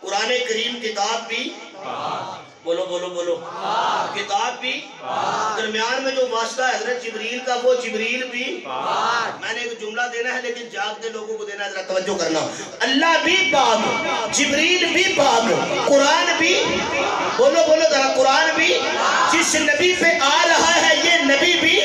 قرآن کریم کتاب بھی بولو بولو بولو کتاب بھی درمیان میں جو واسطہ ہے حضرت جبریل کا وہ جبریل بھی میں نے ایک جملہ دینا ہے لیکن جاگتے لوگوں کو دینا ہے ذرا توجہ کرنا اللہ بھی پاک جبریل بھی پاک قرآن بھی بولو بولو ذرا قرآن بھی جس نبی پہ آ رہا ہے یہ نبی بھی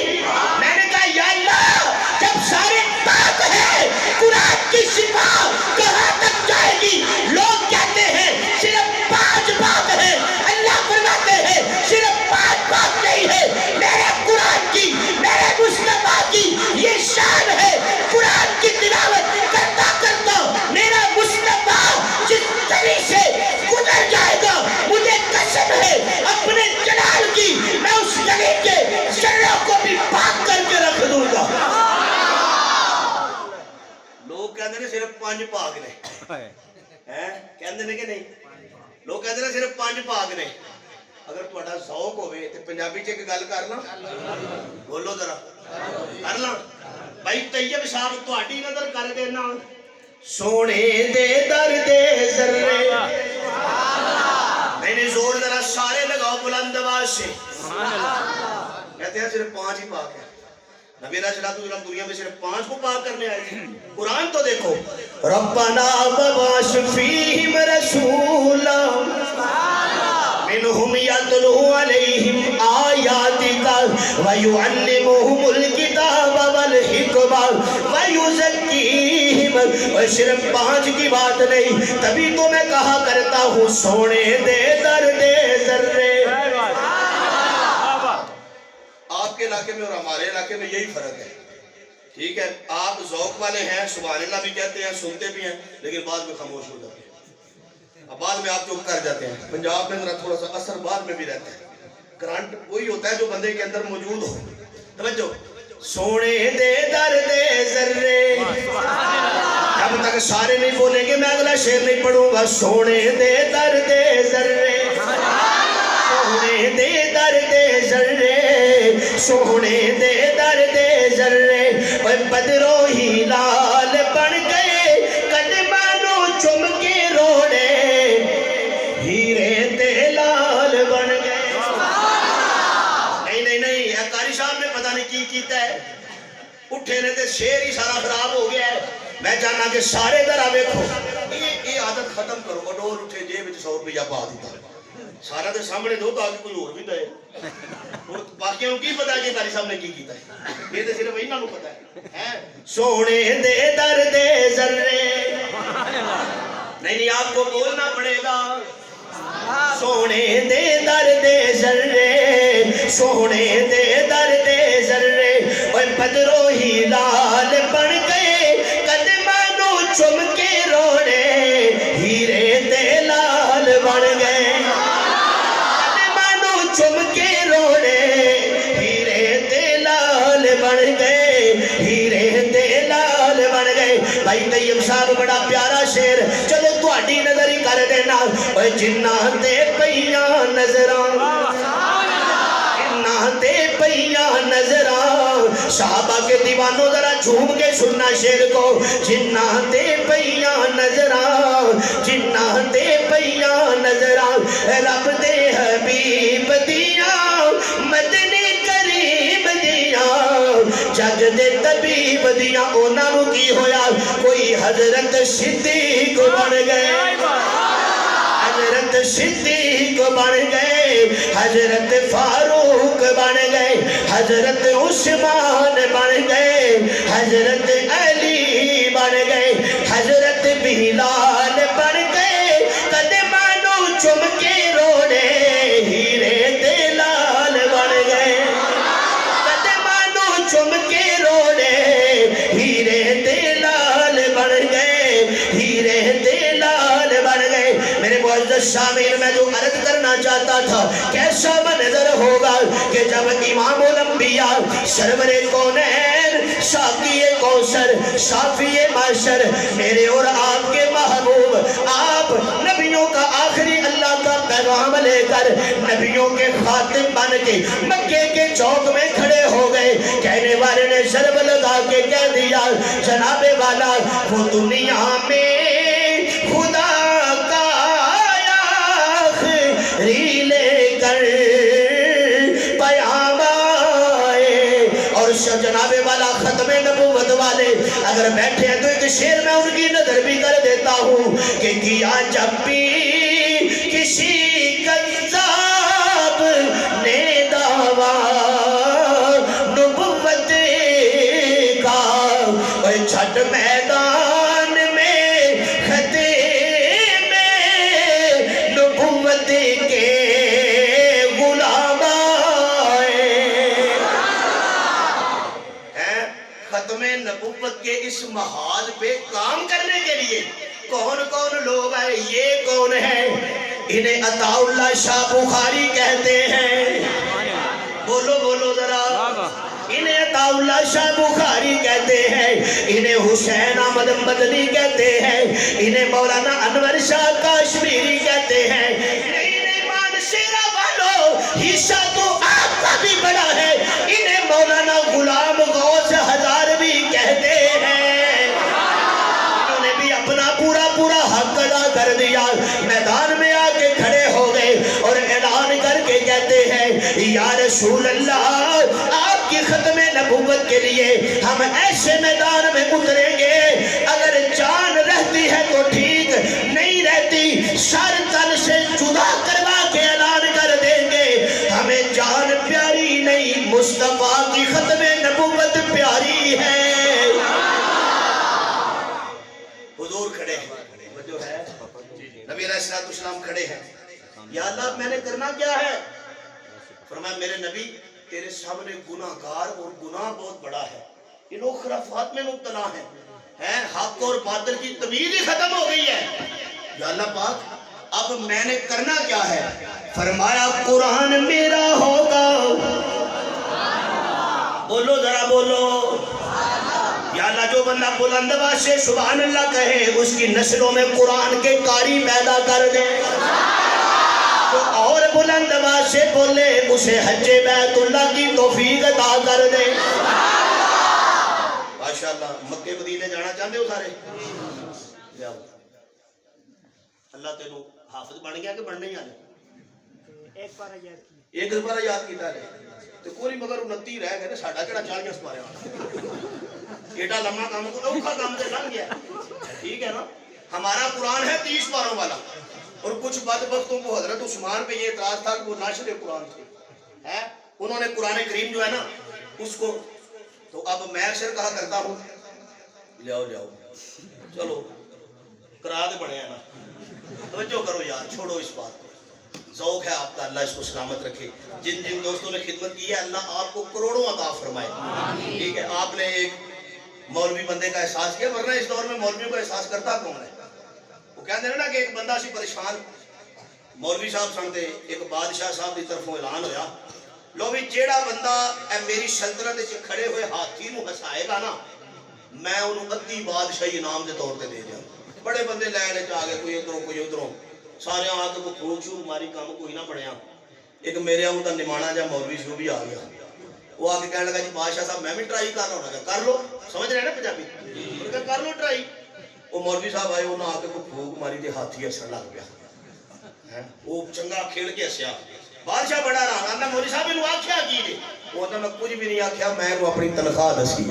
میں نے کہا یا اللہ جب سارے پاک ہیں قرآن کی شفا کہاں تک جائے گی لوگ کہتے ہیں صرف 5 پاک ہیں اللہ فرماتے ہیں صرف 5 پاک نہیں ہے میرے قرآن کی میرے مصطفیٰ کی یہ شان ہے قرآن کی تلاوت کرتا کرتا میرا مصطفیٰ جس گلی سے گزر جائے گا مجھے قسم ہے اپنے جلال کی میں اس گلی کے شروں کو بھی پاک کر کے رکھ دوں گا لوگ کہتے ہیں صرف 5 پاک نے کہتے ہیں کہ نہیں لوگ کہتے ہیں صرف 5 پاک نے اگر تھوڑا ذوق ہوئے تو پنجابی چ ایک گل کرنا بولو ذرا کرنا بھائی طیب صاحب تہاڈی نظر کر دینا سونے دے در دے ذرے میں نے زور ذرا سارے لگاؤ بلند آواز سے کہتے ہیں صرف 5 ہی پاک ہیں نبی علیہ الصلوۃ والسلام دنیا میں صرف 5 کو پاک کرنے آئے تھے قرآن تو دیکھو ربنا وبعث فیہم رسولا منہم یتلو علیہم آیاتک ویعلمہم الکتاب والحکمہ ویزکیہم اور صرف 5 کی بات نہیں تبھی تو میں کہا کرتا ہوں سونے دے در دے ذرے آپ کے علاقے میں اور ہمارے علاقے میں یہی فرق ہے ٹھیک ہے آپ ذوق والے ہیں سبحان اللہ بھی کہتے ہیں سنتے بھی ہیں لیکن بعد میں خاموش ہو جاتے ہیں اب بعد میں آپ چپ کر جاتے ہیں پنجاب میں ذرا تھوڑا سا اثر بعد میں بھی رہتا ہے کرنٹ وہی ہوتا ہے جو بندے کے اندر موجود ہو توجہ سونے دے در دے ذرے جب تک سارے نہیں بولیں گے میں اگلا شعر نہیں پڑھوں گا سونے دے در دے ذرے سونے دے در دے ذرے سونے دے در دے ذرے بدرو ہی لال بن گئے قدمانو چم کے روڑے ہیرے تے لال بن گئے نہیں قاری صاحب نے پتہ نہیں کی کیتا ہے اٹھے نے تے شعر ہی سارا خراب ہو گیا ہے میں چاہنا کہ سارے ذرا دیکھو یہ عادت ختم کرو اڈول اٹھے جیب وچ 100 روپیہ پا دیتا سارا دے سامنے دو تاکہ کوئی اور بھی دے باقیوں کو کی پتا کہ قاری صاحب نے کی کیتا ہے یہ تو صرف انہاں نوں پتا ہے سونے دے در دے ذرے نہیں آپ کو بولنا پڑے گا سونے دے در دے ذرے سونے دے در دے ذرے اور بدرو ہی لال بن گئے قدمانو چم کے روڑے ہیرے تے لال بن گئے چم کے روڑے ہیرے تے لال بن گئے ہیرے تے لال بن گئے بھائی طیب صاحب بڑا پیارا شعر چلو تہاڈی نظر ہی کر دینا اوے جنہاں تے پیاں نظراں جنہاں تے پیاں نظراں صحابہ کے دیوانوں ذرا جھوم کے سننا شعر کو جنہاں تے پیاں نظراں جنہاں تے پیاں نظراں رب دے حبیب دیاں مدنی کریم دیاں جگ دے طبیب دیاں انہاں نوں کی ہویا کوئی حضرت صدیق بن گئے حضرت صدیق بن گئے حضرت فاروق بن گئے حضرت عثمان بن گئے حضرت علی بن گئے حضرت بلال بن گئے قدمانو چم کے روڑے ہیرے تے لال بن گئے قدمانو چم کے روڑے ہیرے تے لال بن گئے ہیرے تے لال بن گئے میرے معزز شامل میں جو عرض کرنا چاہتا تھا کیسا منظر ہوگا کہ جب امام الانبیاء سرور کونین ساقی کوثر شافی معاشر میرے اور آپ کے محبوب آپ نبیوں کا آخری اللہ کا پیغام لے کر نبیوں کے خاتم بن کے مکے کے چوک میں کھڑے ہو گئے کہنے والے نے ضرب لگا کے کہہ دیا جناب والا وہ دنیا میں خدا کا اگر بیٹھے ہیں تو ایک شعر میں ان کی نظر بھی کر دیتا ہوں کہ کیا جب بھی کسی کذاب نے دعویٰ نبوت کا چھٹ میدان میں خطے میں نبوت کے غلام آئے ہیں ختم نبوت کے اس محاذ پہ کام کرنے کے لیے کون کون لوگ آئے؟ یہ کون ہے؟ انہیں عطا اللہ شاہ بخاری کہتے ہیں. بولو بولو ذرا. انہیں عطا اللہ شاہ بخاری کہتے ہیں, انہیں حسین احمد مدنی کہتے ہیں, انہیں مولانا انور شاہ کاشمیری کہتے ہیں, انہیں مانشیرہ والوں حصہ تو آپ کا بھی بڑا ہے, انہیں مولانا غلام غوث ہزاروی کہتے ہیں. انہوں نے بھی اپنا پورا پورا حق ادا کر دیا, میدان میں آ کے کھڑے ہو گئے اور اعلان کر کے کہتے ہیں یا رسول اللہ آپ کی ختم نبوت کے لیے ہم ایسے میدان میں اتریں گے, اگر جان رہتی ہے تو ٹھیک, نہیں رہتی سر تن سے جدا کروا کے اعلان کر دیں گے ہمیں جان پیاری نہیں, مصطفیٰ کی ختم نبوت پیاری ہے. حضور کھڑے ہیں, جو ہے نبی علیہ السلام کھڑے ہیں, یا اللہ میں نے کرنا کیا ہے؟ فرمایا میرے نبی تیرے سامنے گناہگار اور گناہ بہت بڑا ہے, یہ لوگ خرافات میں مبتلا ہیں, حق اور باطل کی تمیز ہی ختم ہو گئی ہے. یا اللہ پاک اب میں نے کرنا کیا ہے؟ فرمایا قرآن میرا ہوگا. بولو ذرا بولو. یا اللہ جو بندہ بلند آواز سے سبحان اللہ کہے اس کی نسلوں میں قرآن کے قاری پیدا کر دے, تو اور بلند آواز سے بولے اسے حج بیت اللہ کی توفیق عطا کر دے. ماشاءاللہ مکے مدینے جانا چاہتے ہو سارے؟ جاؤ. اللہ تینوں حافظ بن گیا کہ بننے ہی آنے؟ ایک بارہ یاد کیتا ہے تو کوئی مگر 29 رہ گئے, ساڑھا کڑا 40 مارے ایڈا لمحہ کام کو اوکھا کام سے لنگ گیا. ٹھیک ہے نا, ہمارا قرآن ہے 30 پاروں والا, اور کچھ بدبختوں کو حضرت عثمان پہ یہ اعتراض تھا کہ وہ ناشر قرآن تھے, انہوں نے قرآن کریم جو ہے نا اس کو, تو اب میں اکثر کہا کرتا ہوں لیاؤ جاؤ چلو کرا دے بڑے ہیں نا, توجہ کرو یار, چھوڑو اس بات کو, ذوق ہے آپ کا, اللہ اس کو سلامت رکھے. جن جن دوستوں نے خدمت کی ہے اللہ آپ کو کروڑوں عطا فرمائے. ٹھیک ہے, آپ نے ایک مولوی بندے کا احساس کیا, ورنہ اس دور میں مولویوں کا احساس کرتا کون ہے؟ وہ کہتے ہیں نا کہ ایک بندہ سی پریشان, مولوی صاحب سنتے ایک بادشاہ صاحب کی طرفوں اعلان ہویا, لو بھی جیڑا بندہ اے میری سلطنت سے کھڑے ہوئے ہاتھی نو ہسائے گا نا میں انہوں ادھی بادشاہی انعام دے طور پہ دے دیا. بڑے بندے لے چاہ گئے, کوئی ادھروں کوئی ادھروں, سارے آ کے کوئی پھوک شوک ماری, کام کوئی نہ پڑیا. ایک میرے آؤں دا نمانا جا مولوی سی وہ بھی آ گیا, وہ آ کے کہنے لگا جی بادشاہ صاحب میں بھی ٹرائی کر رہا ہوں. کر لو, سمجھ رہے ہیں نا پنجابی, کر لو ٹرائی. وہ مولوی صاحب آئے, انہوں آ کے کوئی پھوک ماری تے ہاتھی ہسن لگ گیا, وہ چنگا کھیل کے ہسیا. بادشاہ بڑا رہا آندا مولوی صاحب انہوں آکھیا کی جی؟ وہ آندا میں کچھ بھی نہیں آکھیا, میں انہوں اپنی تنخواہ دسی.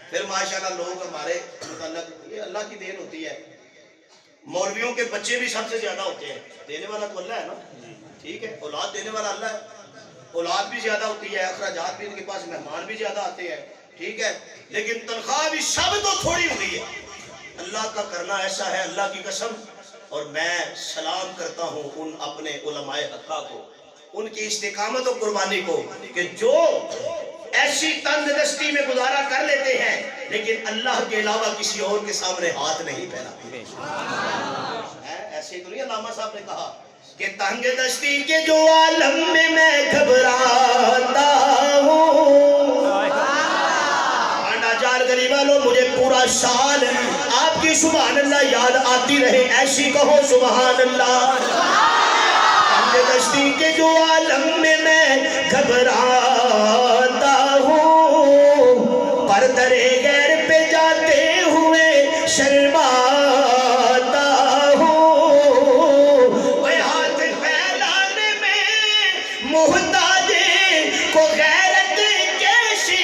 پھر ماشاءاللہ لوگ ہمارے متعلق, یہ اللہ کی دین ہوتی ہے, مولویوں کے بچے بھی سب سے زیادہ ہوتے ہیں, دینے والا تو اللہ ہے نا, ٹھیک ہے, اولاد دینے والا اللہ ہے, اولاد بھی زیادہ ہوتی ہے, اخراجات بھی ان کے پاس, مہمان بھی زیادہ آتے ہیں, ٹھیک ہے, لیکن تنخواہ بھی سب تو تھوڑی ہوئی ہے. اللہ کا کرنا ایسا ہے, اللہ کی قسم. اور میں سلام کرتا ہوں ان اپنے علماء حقہ کو, ان کی استقامت و قربانی کو, کہ جو ایسی تندرستی میں گزارا کر لیتے ہیں لیکن اللہ کے علاوہ کسی اور کے سامنے ہاتھ نہیں پھیلاتے. ایسے تو نہیں علامہ صاحب نے کہا کہ تنگ دستی کے جو عالم میں گھبراتا ہوں, آنڈا جار گلی والوں مجھے پورا سال آپ کی سبحان اللہ یاد آتی رہے, ایسی کہو سبحان اللہ. تنگ دستی کے جو عالم میں گھبراتا ہوں, پر درے غیر پہ جاتے ہوئے شرماتا ہوں, وہ ہاتھ پھیلانے میں محتاج کو غیرت کیسی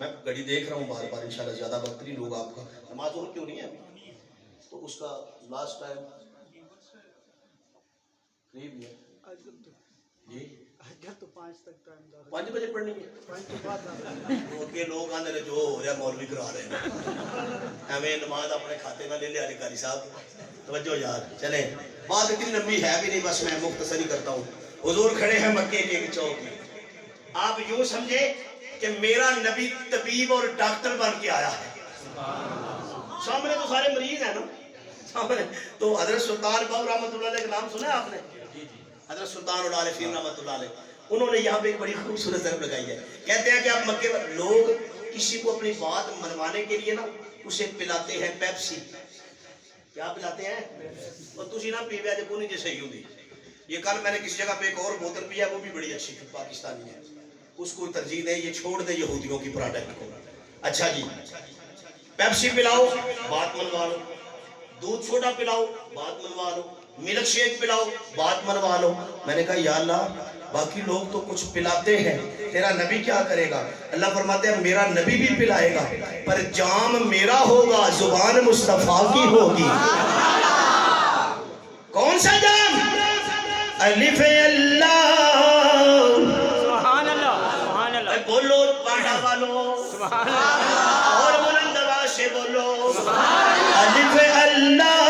میں گھڑی دیکھ رہا ہوں بار بار انشاءاللہ زیادہ وقت نہیں لوگ آپ کا نماز اور کیوں نہیں ہے ابھی تو اس کا لاسٹ ٹائم قریب ہے جی تو 5 تک ٹائم 5 بجے پڑھنی ہے وہ کے لوگ آندے نے جو ہو رہا مولوی کرا رہے ہیں ہمیں نماز اپنے کھاتے میں لے لے علی قاری صاحب توجہ یار چلیں بات اتنی لمبی ہے بھی نہیں بس میں مختصری کرتا ہوں حضور کھڑے ہیں مکے کے ایک چوک میں آپ یوں سمجھے کہ میرا نبی طبیب اور ڈاکٹر بن کے آیا ہے سامنے تو سارے مریض ہیں نا سامنے تو حضرت سلطان باؤ رحمۃ اللہ علیہ کا نام سنا ہے آپ نے حضرت سلطان العارفین رحمۃ اللہ علیہ انہوں نے یہاں پہ ایک بڑی خوبصورت ضرب لگائی ہے کہتے ہیں کہ آپ مکے میں لوگ کسی کو اپنی بات منوانے کے لیے نا اسے پلاتے ہیں پیپسی کیا پلاتے ہیں اور تجھے نہ پیویا جب نہیں جیسے ہی ہوتی یہ کل میں نے کسی جگہ پہ ایک اور بوتل پیا وہ بھی بڑی اچھی پاکستانی ہے اس کو ترجیح دے یہ چھوڑ دے یہودیوں کی پروڈکٹ کو اچھا جی پیپسی پلاؤ بات منوا لو دودھ سوڈا پلاؤ بات منوا لو ملک شیک پلاؤ بات منوا لو میں نے کہا یا اللہ باقی لوگ تو کچھ پلاتے ہیں تیرا نبی کیا کرے گا اللہ فرماتے ہیں میرا نبی بھی پلائے گا پر جام میرا ہوگا زبان مصطفیٰ کی ہوگی کون سا جام الف اللہ سبحان اللہ بولو پاٹا والو اور بلند آواز سے بولو الف اللہ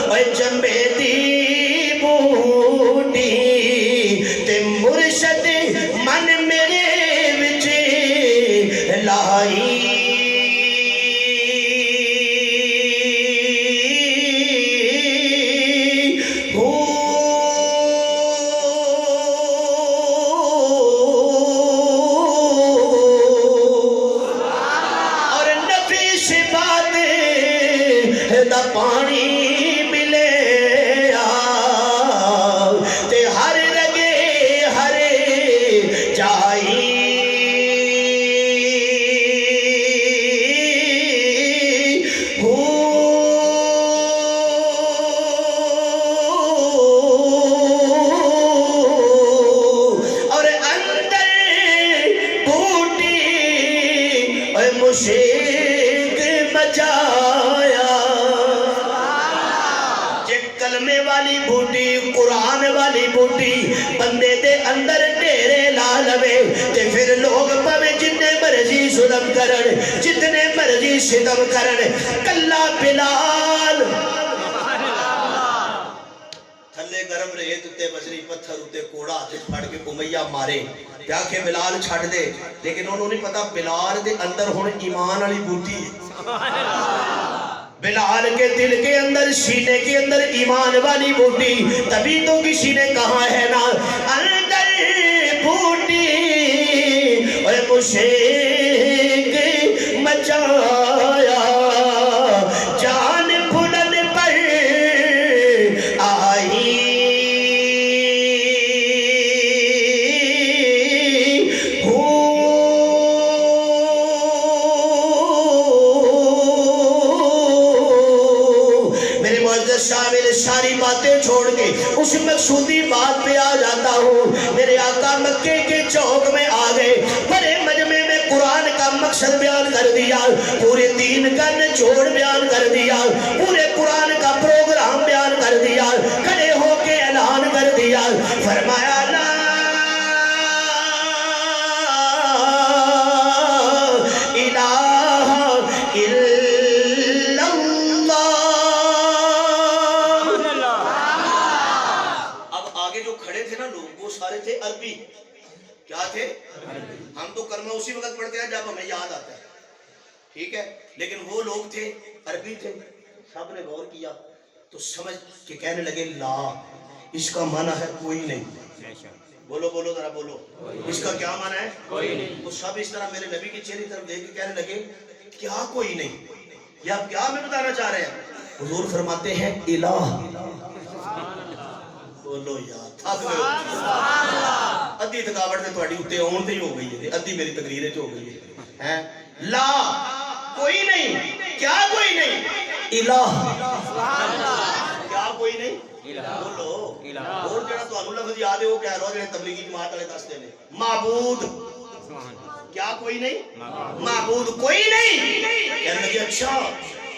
اور جنبے دی بوٹی تے مرشد من میرے وچ لائی پانی ملے تے ہر رگے ہر جائی اور اندر بوٹی اور مشیق بجایا کلمے والی بوٹی قرآن والی بوٹی بندے دے اندر ڈیرے لا لوے تے پھر لوگ پوے جتنے مرضی ظلم کرن جتنے مرضی ستم کرن کلا بلال تھلے گرم ریت اتے بجری پتھر اتے کوڑا ہاتھ پھڑ کے امیہ مارے کیا کہ بلال چھڑ دے لیکن انہوں نے پتا بلال دے اندر ہونے ایمان والی بوٹی بلال کے دل کے اندر سینے کے اندر ایمان والی بوٹی تبھی تو کسی نے کہا ہے نا اندر بوٹی اور مشیق مچایا جان بھولن پر آئی شامل ساری باتیں چھوڑ کے اس مقصودی بات پہ آ جاتا ہوں میرے آقا مکے کے چوک میں آ گئے بڑے مجمع میں قرآن کا مقصد بیان کر دیا پورے دین کا نچوڑ بیان کر دیا پورے قرآن کا پروگرام بیان کر دیا کھڑے ہو کے اعلان کر دیا فرمایا لا الہ الا اللہ سارے تھے عربی کیا تھے ہم تو کلمہ اسی وقت پڑھتے ہیں جب ہمیں یاد آتا ہے ٹھیک ہے لیکن وہ لوگ تھے عربی تھے سب نے غور کیا تو سمجھ کے کہنے لگے لا اس کا معنی ہے کوئی نہیں بولو بولو ذرا بولو اس کا کیا معنی ہے کوئی نہیں وہ سب اس طرح میرے نبی کی چہرے طرف دیکھ کے کہنے لگے کیا کوئی نہیں یا کیا ہمیں بتانا چاہ رہے ہیں حضور فرماتے ہیں الہ بولو یار ادھی تھکاوٹ سے تھوڑی اتنے آن تے ہی ہو گئی ہے ادھی میری تقریر ہو گئی ہے لا کوئی نہیں کیا کوئی نہیں الہ کیا کوئی نہیں بولو اور جڑا تانوں لفظ یاد ہے وہ کہہ لو جڑے تبلیغی جماعت والے دستے نے معبود کیا کوئی نہیں؟ معبود کوئی نہیں. کہنے لگے اچھا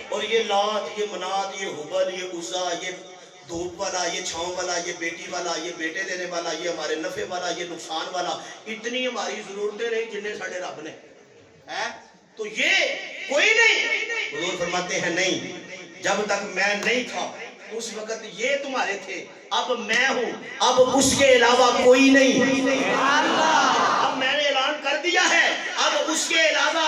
اور یہ لات، یہ منات، یہ حبل، یہ عزا، یہ دھوپ والا، یہ چھاؤں والا، یہ بیٹی والا، یہ بیٹے دینے والا، یہ ہمارے نفع والا، یہ نقصان والا، اتنی ہماری ضرورتیں نہیں جنہیں ساڑھے رب نے ہے تو یہ کوئی نہیں. حضور فرماتے ہیں نہیں، جب تک میں نہیں تھا اس وقت یہ تمہارے تھے، اب میں ہوں، اب اس کے علاوہ کوئی نہیں. اب میں نے اعلان کر دیا ہے، اب اس کے علاوہ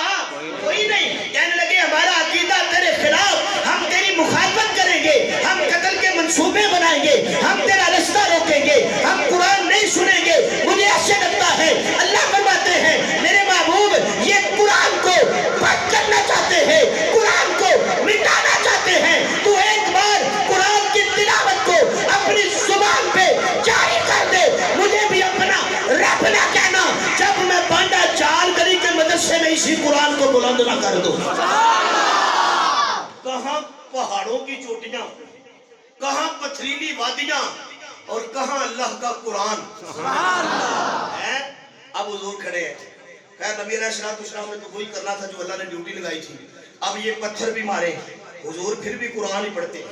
کوئی نہیں. کہنے لگے ہمارا عقیدہ تیرے خلاف، ہم تیری مخالفت کریں گے، ہم قتل کے منصوبے بنائیں گے، ہم تیرا رستہ روکیں گے، ہم قرآن نہیں سنیں گے. مجھے ایسے لگتا ہے اللہ فرماتے ہیں میرے محبوب یہ قرآن کو بند کرنا چاہتے ہیں، قرآن کو مٹانا چاہتے ہیں. تو ایک بار قرآن کی تلاوت کو اپنی زبان پہ جاری کر دے. مجھے بھی اپنا رب نہ کہنا جب میں بانڈا چال گلی کے مدرسے میں اسی قرآن کو بلند نہ کر دوں. کہاں پہاڑوں کی چوٹیاں، کہاں پتھریلی وادیاں، اور کہاں اللہ کا قرآن ہے. اب حضور کھڑے ہیں. خیر نبی علیہ السلام نے تو وہی کرنا تھا جو اللہ نے ڈیوٹی لگائی تھی. اب یہ پتھر بھی مارے، حضور پھر بھی قرآن ہی پڑھتے ہیں.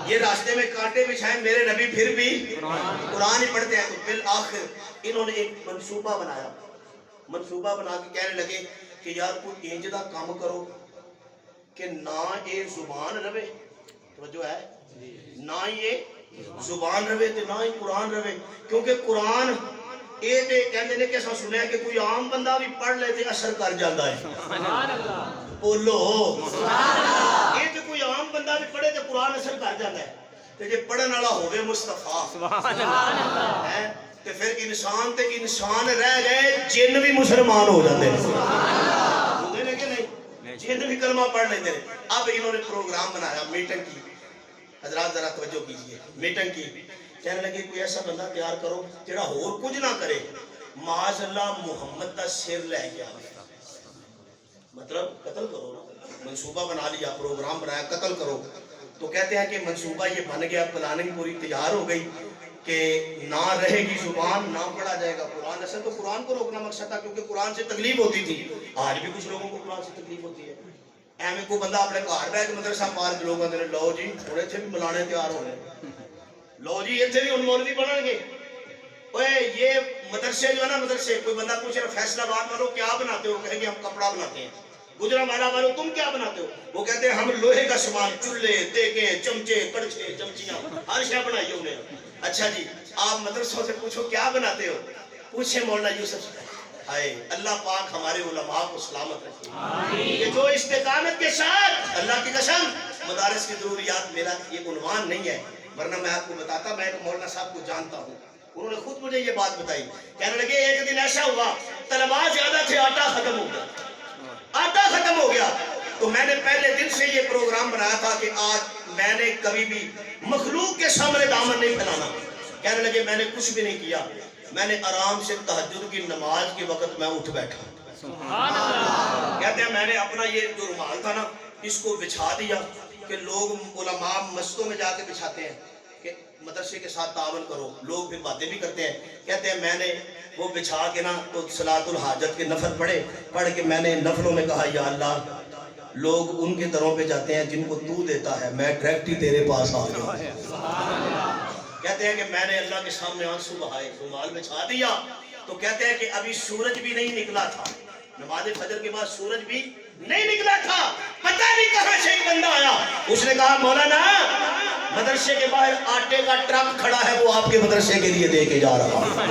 یہ راستے میں کانٹے بچھائے، میرے نبی پھر بھی قرآن ہی پڑھتے ہیں. تو بالآخر انہوں نے ایک منصوبہ بنایا. منصوبہ بنا کے کہنے لگے کہ یار کوئی انج دا کام کرو کہ نہ یہ زبان رہے، توجہ ہے، نہ یہ زبان رہے تے نہ ہی قرآن رہے. کیونکہ قرآن یہ تے کہندے نے کہ سنیا کہ کوئی عام بندہ بھی پڑھ لے تے اثر کر جاتا ہے. بولو یہ تے کوئی عام بندہ بھی پڑھے تے قرآن اثر کر جاتا ہے. تے جے پڑھن والا ہوے مصطفیٰ ہے تے پھر انسان تے انسان رہ گئے، جن بھی مسلمان ہو جاتے ہیں. ہوندے نے کہ نہیں؟ جن بھی کلمہ پڑھ لیتے ہیں. اب انہوں نے پروگرام بنایا میٹنگ کی. حضرات ذرا توجہ کیجئے، میٹنگ کی. کہنے لگے کوئی ایسا بندہ تیار کرو جڑا اور کچھ نہ کرے، معاذ اللہ محمد دا سر لے گیا، مطلب قتل کرو نا. منصوبہ بنا لیا، پروگرام بنایا، قتل کرو. تو کہتے ہیں کہ منصوبہ یہ بن گیا، پلاننگ پوری تیار ہو گئی کہ نہ رہے گی زبان، نہ پڑھا جائے گا قرآن. اصل تو قرآن کو روکنا مقصد تھا کیونکہ قرآن سے تکلیف ہوتی تھی. آج بھی کچھ لوگوں کو قرآن سے تکلیف ہوتی ہے. ایویں کوئی بندہ اپنے گھر بیٹھ کے مدرسہ پارک لوگ آتے ہیں، لو جی تھوڑے تھے بھی بلانے تیار ہو رہے، لو جی یہ تھے بھی ان مولوی بنن گے. اوے یہ مدرسے جو ہے نا، مدرسے کوئی بندہ پوچھ رہا فیصلہ آباد والوں کیا بناتے ہو، کہیں گے ہم کپڑا بناتے ہیں. گجرانوالہ والوں تم کیا بناتے ہو، وہ کہتے ہیں ہم لوہے کا سامان، چولہے، دیگیں، چمچے، کڑچھے، چمچیاں، ہر شے بنائی ہم نے. اچھا جی آپ مدرسوں سے پوچھو کیا بناتے ہو، پوچھے مولانا یوسف. ہائے اللہ پاک ہمارے علماء کو سلامت رکھے کہ جو استقامت کے ساتھ، اللہ کی قسم مدارس کی ضروریات میرا یہ عنوان نہیں ہے، ورنہ میں آپ کو بتاتا. میں ایک مولانا صاحب کو جانتا ہوں، انہوں نے خود مجھے یہ بات بتائی. کہنے لگے ایک دن ایسا ہوا طلباء زیادہ تھے، آٹا ختم ہو گیا، آٹا ختم ہو گیا. تو میں نے پہلے دن سے یہ پروگرام بنایا تھا کہ آج میں نے کبھی بھی مخلوق کے سامنے دامن نہیں پھیلانا. کہنے لگے میں نے کچھ بھی نہیں کیا، میں نے آرام سے تہجد کی نماز کے وقت میں اٹھ بیٹھا. کہتے ہیں میں نے اپنا یہ جو رومال تھا نا اس کو بچھا دیا کہ لوگ علماء مسجدوں میں جا کے بچھاتے ہیں کہ مدرسے کے ساتھ تعاون کرو، لوگ پھر باتیں بھی کرتے ہیں. کہتے ہیں میں نے وہ بچھا کے نا تو صلاۃ الحاجت کے نفل پڑھ کے میں نے نفلوں میں کہا یا اللہ لوگ ان کے دروں پہ جاتے ہیں جن کو تو دیتا ہے، میں ڈائریکٹ ہی تیرے پاس آ گیا. کہتے ہیں کہ میں نے اللہ کے سامنے آنسو بہائے، رومال بچھا دیا. تو کہتے ہیں کہ ابھی سورج بھی نہیں نکلا تھا، نماز فجر کے بعد سورج بھی نہیں نکلا تھا. پتہ نہیں کہاں سے ایک بندہ آیا، اس نے کہا مولانا مدرسے کے باہر آٹے کا ٹرک کھڑا ہے، وہ آپ کے مدرسے کے لیے دے کے جا رہا ہے.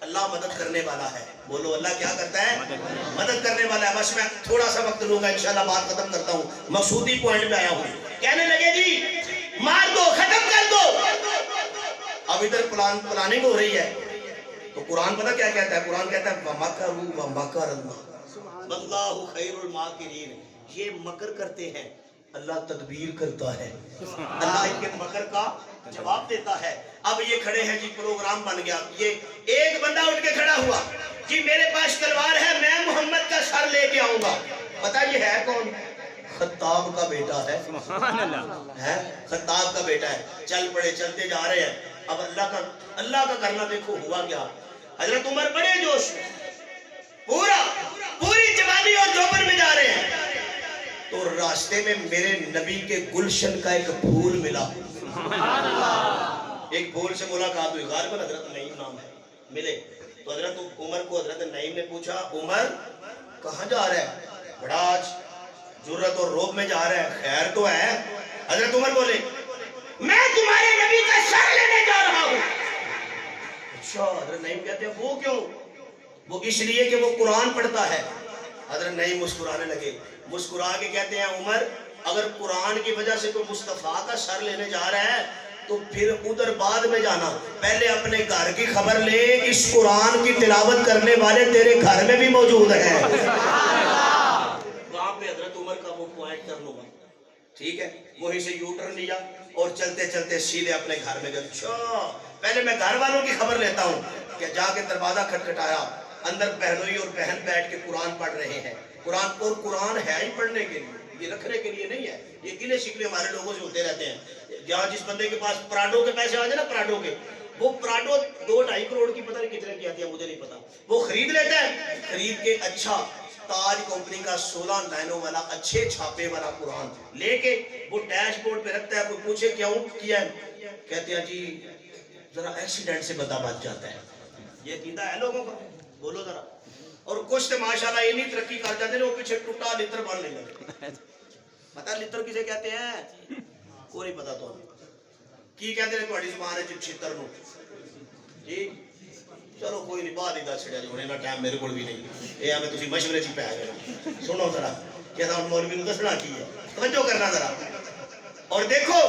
اللہ مدد کرنے والا ہے. بولو اللہ کیا کرتا ہے؟ مدد کرنے والا ہے. بس میں تھوڑا سا وقت لوں گا، انشاءاللہ بات ختم کرتا ہوں، مقصودی پوائنٹ پہ آیا ہوں. کہنے لگے جی مار دو، ختم کر دو. اب ادھر پلاننگ ہو رہی ہے تو قرآن پتہ کیا کہتا ہے؟ قرآن کہتا ہے وَمَكَرُوا وَمَكَرَ اللَّهُ وَاللَّهُ خَيْرُ الْمَاكِرِينَ. یہ مکر کرتے ہیں، اللہ تدبیر کرتا ہے، اللہ ان کے مکر کا جواب دیتا ہے. اب یہ کھڑے ہیں جی، پروگرام بن گیا. یہ ایک بندہ اٹھ کے کھڑا ہوا جی میرے پاس تلوار ہے، میں محمد کا سر لے کے آؤں گا. پتہ یہ ہے کون؟ خطاب کا بیٹا ہے. خطاب کا بیٹا ہے. چل پڑے، چلتے جا رہے ہیں. اب اللہ کا کرنا دیکھو ہوا کیا. حضرت عمر بڑے جوش میں پوری جوانی اور جوبن میں جا رہے ہیں، تو راستے میں میرے نبی کے گلشن کا ایک پھول ملا، ایک پھول سے ملاقات ہوئی، غالباً حضرت نعیم نام ہے، ملے تو حضرت عمر کو حضرت نعیم نے پوچھا عمر کہاں جا رہا ہے؟ بڑا آج جرت اور روب میں جا رہا ہے، خیر تو ہے؟ حضرت عمر بولے میں تمہارے نبی کا سر لینے جا رہا ہوں۔ اچھا، حضرت نعیم کہتے ہیں وہ کیوں؟ وہ اس لیے کہ وہ قرآن پڑھتا ہے۔ حضرت نعیم مسکرانے لگے، مسکرا کے کہتے ہیں عمر اگر قرآن کی وجہ سے کوئی مصطفیٰ کا سر لینے جا رہا ہے تو پھر ادھر بعد میں جانا، پہلے اپنے گھر کی خبر لے، اس قرآن کی تلاوت کرنے والے تیرے گھر میں بھی موجود ہیں۔ وہاں پہ حضرت عمر کا وہ پوائنٹ کر لوں گا، ٹھیک ہے؟ وہیں سے یو ٹرن لیا اور چلتے چلتے سیدھے اپنے گھر میں گئے۔ اچھا، پہلے میں گھر والوں کی خبر لیتا ہوں کہ جا کے دروازہ کھٹکھٹایا، اندر بہنوئی اور بہن بیٹھ کے قرآن پڑھ رہے ہیں۔ قرآن ہے ہی پڑھنے کے لیے، یہ رکھنے کے لیے نہیں ہے۔ یہ گلے شکوے ہمارے لوگوں سے ہوتے رہتے ہیں، جہاں جس بندے کے پاس پراڈو کے پیسے آ جائے نا، پراڈو کے، وہ پراڈو 2-2.5 کروڑ کی پتہ نہیں کتنے کی آتی ہے، مجھے نہیں پتا، وہ خرید لیتا ہے، خرید کے اچھا تاج کمپنی کا 16 لائنوں والا اچھے چھاپے والا قرآن لے کے وہ ڈیش بورڈ پہ رکھتا ہے۔ کوئی پوچھے کیوں کیا ہے؟ کہتے ہیں جی ذرا ایکسیڈنٹ سے بندہ بچ جاتا ہے۔ یہ قیدا ہے لوگوں کا؟ بولو ذرا۔ اور کچھ تو ماشاءاللہ اتنی ترقی کر جاتے ہیں وہ پیچھے ٹوٹا لتر بن لیں گے۔ پتہ لتر کسے کہتے ہیں؟ کوئی نہیں پتا تو کی کہتے ہیں تہاڈی زبان وچ چھتر نو؟ جی چلو کوئی نہیں، بعد ہی دس چھڑیا جی، ہونے نا ٹائم میرے کول بھی نہیں، یہ ہمیں تسی مشورے چ پی گئے۔ سنو ذرا کہ ہم مولوی نو دسنا کی ہے، توجہ کرنا ذرا اور دیکھو